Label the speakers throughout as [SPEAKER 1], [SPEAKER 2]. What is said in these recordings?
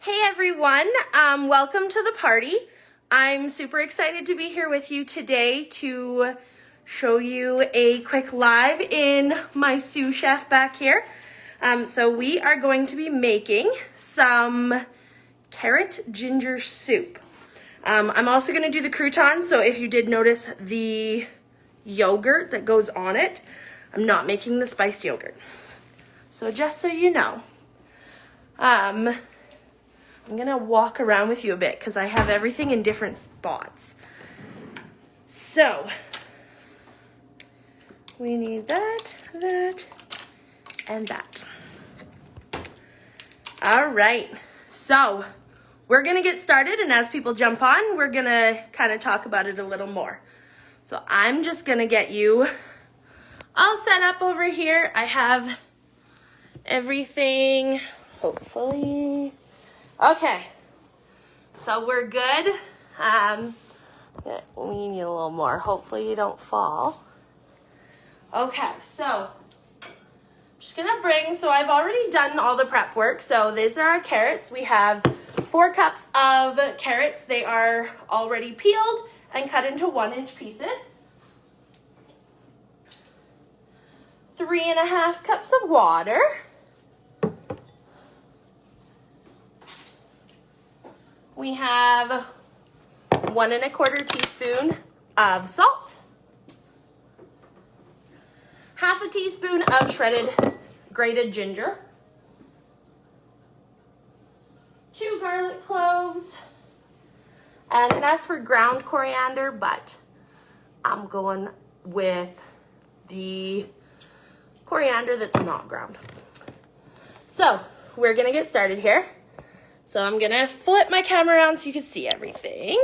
[SPEAKER 1] Hey everyone, welcome to the party. I'm super excited to be here with you today to show you a quick live in my sous chef back here. So we are going to be making some carrot ginger soup. I'm also going to do the croutons, so if you did notice the yogurt that goes on it, I'm not making the spiced yogurt. So just so you know. I'm gonna walk around with you a bit because I have everything in different spots. So, we need that, and that. All right, so we're gonna get started, and as people jump on, we're gonna kind of talk about it a little more. So I'm just gonna get you all set up over here. I have everything, hopefully. Okay, so we're good. We need a little more. Hopefully you don't fall. Okay, so I'm just gonna bring, so I've already done all the prep work. So these are our carrots. We have 4 cups of carrots. They are already peeled and cut into 1-inch pieces. 3.5 cups of water. We have 1¼ teaspoon of salt, 1/2 teaspoon of shredded grated ginger, 2 garlic cloves, and it asks for ground coriander, but I'm going with the coriander that's not ground. So we're gonna get started here. So I'm gonna flip my camera around so you can see everything.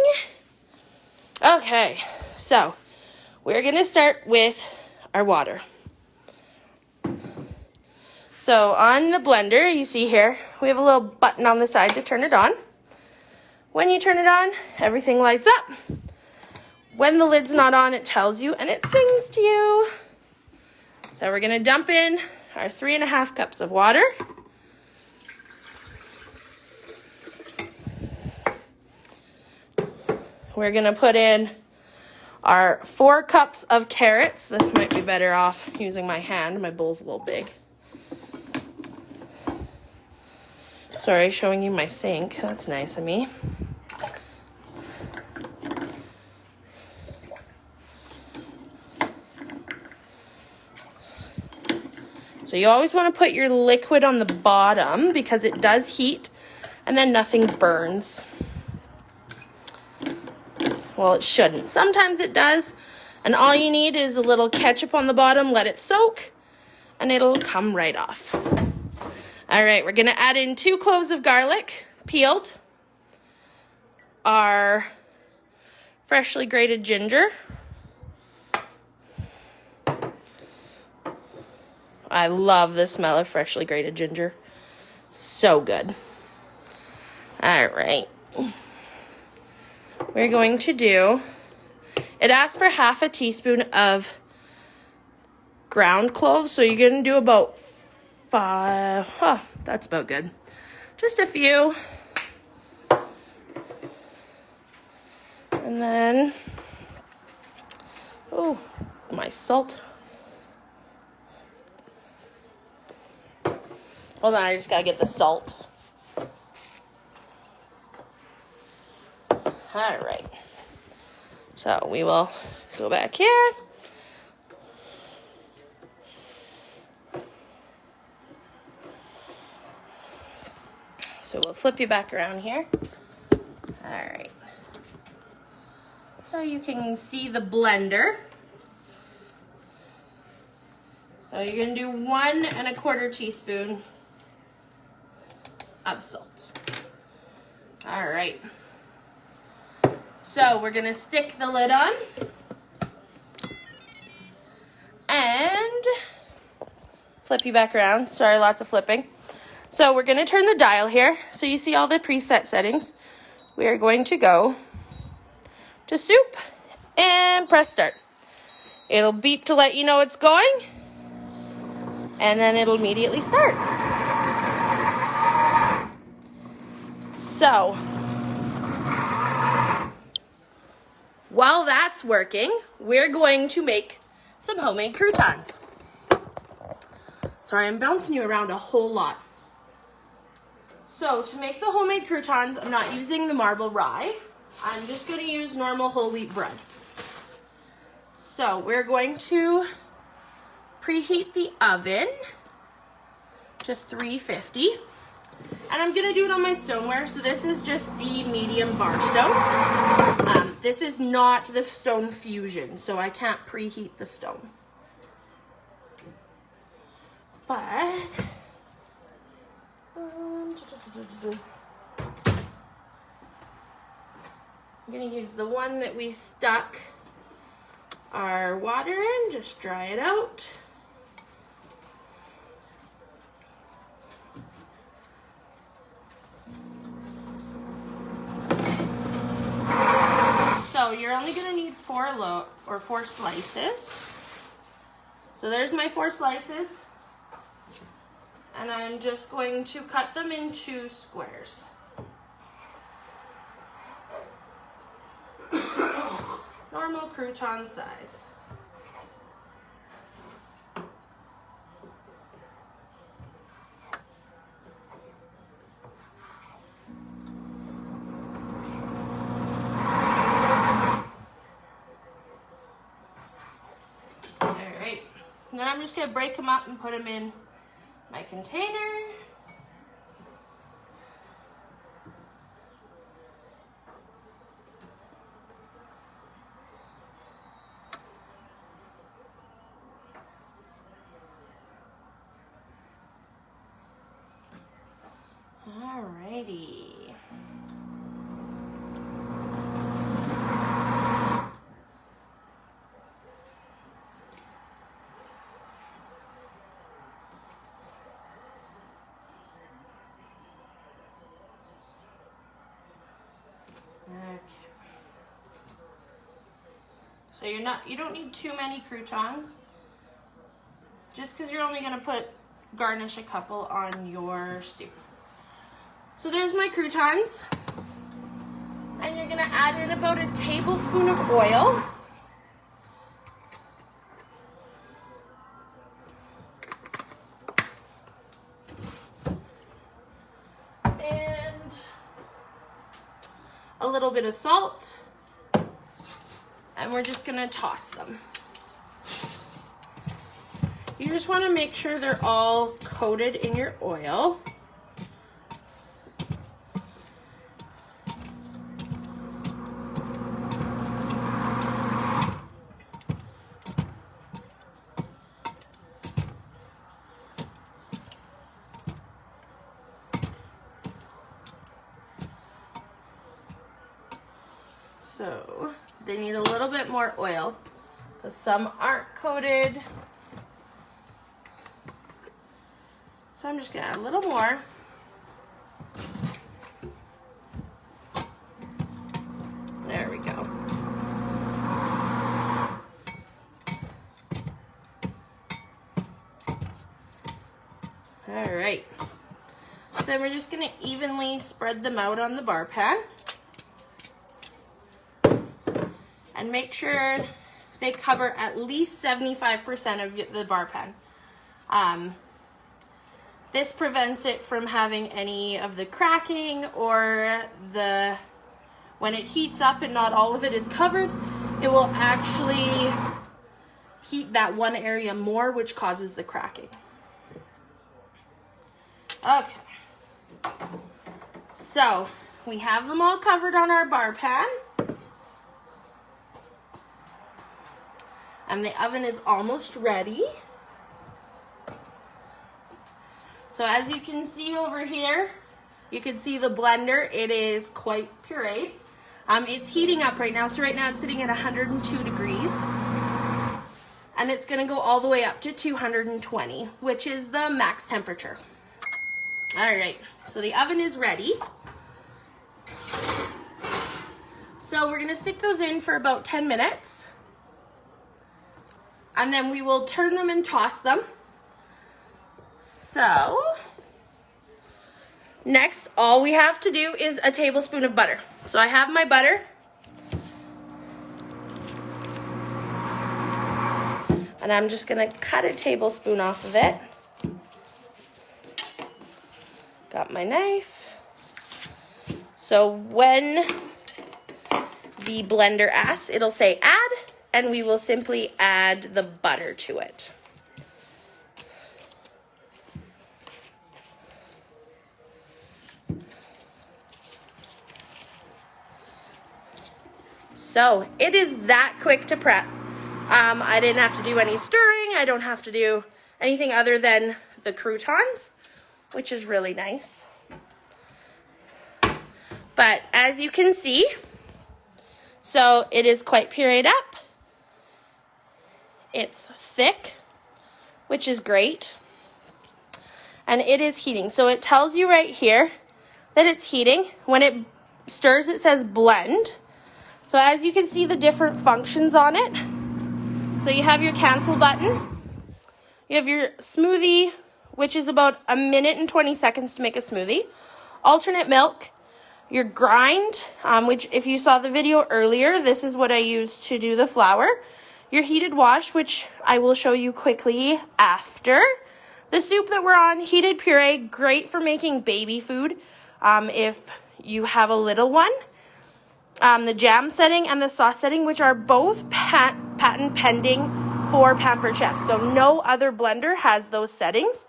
[SPEAKER 1] Okay, so we're gonna start with our water. So on the blender, you see here, we have a little button on the side to turn it on. When you turn it on, everything lights up. When the lid's not on, it tells you and it sings to you. So we're gonna dump in our 3.5 cups of water. We're gonna put in our 4 cups of carrots. This might be better off using my hand. My bowl's a little big. Sorry, showing you my sink. That's nice of me. So you always wanna put your liquid on the bottom because it does heat and then nothing burns. Well, it shouldn't. Sometimes it does. And all you need is a little ketchup on the bottom. Let it soak, and it'll come right off. All right, we're going to add in 2 cloves of garlic, peeled. Our freshly grated ginger. I love the smell of freshly grated ginger. So good. All right. We're going to do, it asks for 1/2 teaspoon of ground cloves, so you're going to do about 5, that's about good. Just a few. And then, oh, my salt. Hold on, I just got to get the salt. All right, so we will go back here. So we'll flip you back around here. All right, so you can see the blender. So you're gonna do 1¼ teaspoon of salt. All right. So we're gonna stick the lid on and flip you back around. Sorry, lots of flipping. So we're gonna turn the dial here. So you see all the preset settings. We are going to go to soup and press start. It'll beep to let you know it's going, and then it'll immediately start. So, while that's working, we're going to make some homemade croutons. Sorry, I'm bouncing you around a whole lot. So, to make the homemade croutons, I'm not using the marble rye. I'm just going to use normal whole wheat bread. So, we're going to preheat the oven to 350. And I'm going to do it on my stoneware. So, this is just the medium bar stone. This is not the stone fusion, so I can't preheat the stone. But I'm going to use the one that we stuck our water in, just dry it out. So you're only going to need four slices. So there's my 4 slices. And I'm just going to cut them into squares. Normal crouton size. Alright, then I'm just going to break them up and put them in my container. Alrighty. Okay. So you don't need too many croutons. Just because you're only going to garnish a couple on your soup. So there's my croutons. And you're going to add in about a tablespoon of oil. And a little bit of salt. And we're just going to toss them. You just want to make sure they're all coated in your oil. So they need a little bit more oil because some aren't coated. So I'm just gonna add a little more. There we go. All right. Then we're just gonna evenly spread them out on the bar pan. And make sure they cover at least 75% of the bar pan. This prevents it from having any of the cracking or when it heats up and not all of it is covered, it will actually heat that one area more, which causes the cracking. Okay. So we have them all covered on our bar pan. And the oven is almost ready. So as you can see over here, you can see the blender. It is quite pureed. It's heating up right now. So right now it's sitting at 102 degrees. And it's gonna go all the way up to 220, which is the max temperature. All right, so the oven is ready. So we're gonna stick those in for about 10 minutes. And then we will turn them and toss them. So Next, all we have to do is a tablespoon of butter. So I have my butter. And I'm just gonna cut a tablespoon off of it. Got my knife. So when the blender asks, it'll say add, and we will simply add the butter to it. So it is that quick to prep. I didn't have to do any stirring. I don't have to do anything other than the croutons, which is really nice. But as you can see, so it is quite pureed up. It's thick, which is great. And it is heating. So it tells you right here that it's heating. When it stirs, it says blend. So as you can see the different functions on it. So you have your cancel button. You have your smoothie, which is about 1 minute and 20 seconds to make a smoothie. Alternate milk. Your grind, which if you saw the video earlier, this is what I use to do the flour. Your heated wash, which I will show you quickly after. The soup that we're on, heated puree, great for making baby food if you have a little one. The jam setting and the sauce setting, which are both patent pending for Pampered Chef. So no other blender has those settings.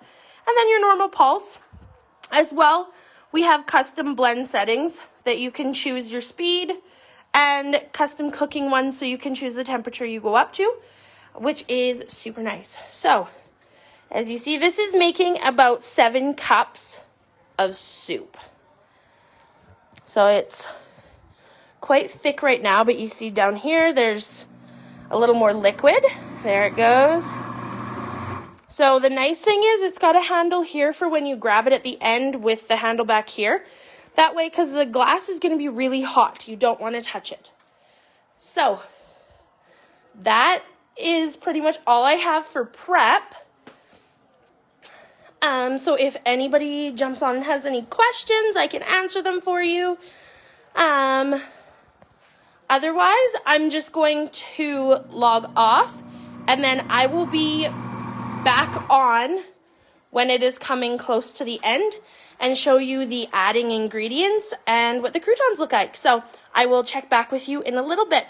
[SPEAKER 1] And then your normal pulse. As well, we have custom blend settings that you can choose your speed and custom cooking ones so you can choose the temperature you go up to, which is super nice. So, as you see, this is making about 7 cups of soup. So it's quite thick right now, but you see down here there's a little more liquid. There it goes. So the nice thing is it's got a handle here for when you grab it at the end with the handle back here. That way, because the glass is going to be really hot, you don't want to touch it. So that is pretty much all I have for prep. So if anybody jumps on and has any questions, I can answer them for you. Otherwise, I'm just going to log off, and then I will be back on when it is coming close to the end and show you the adding ingredients and what the croutons look like. So I will check back with you in a little bit.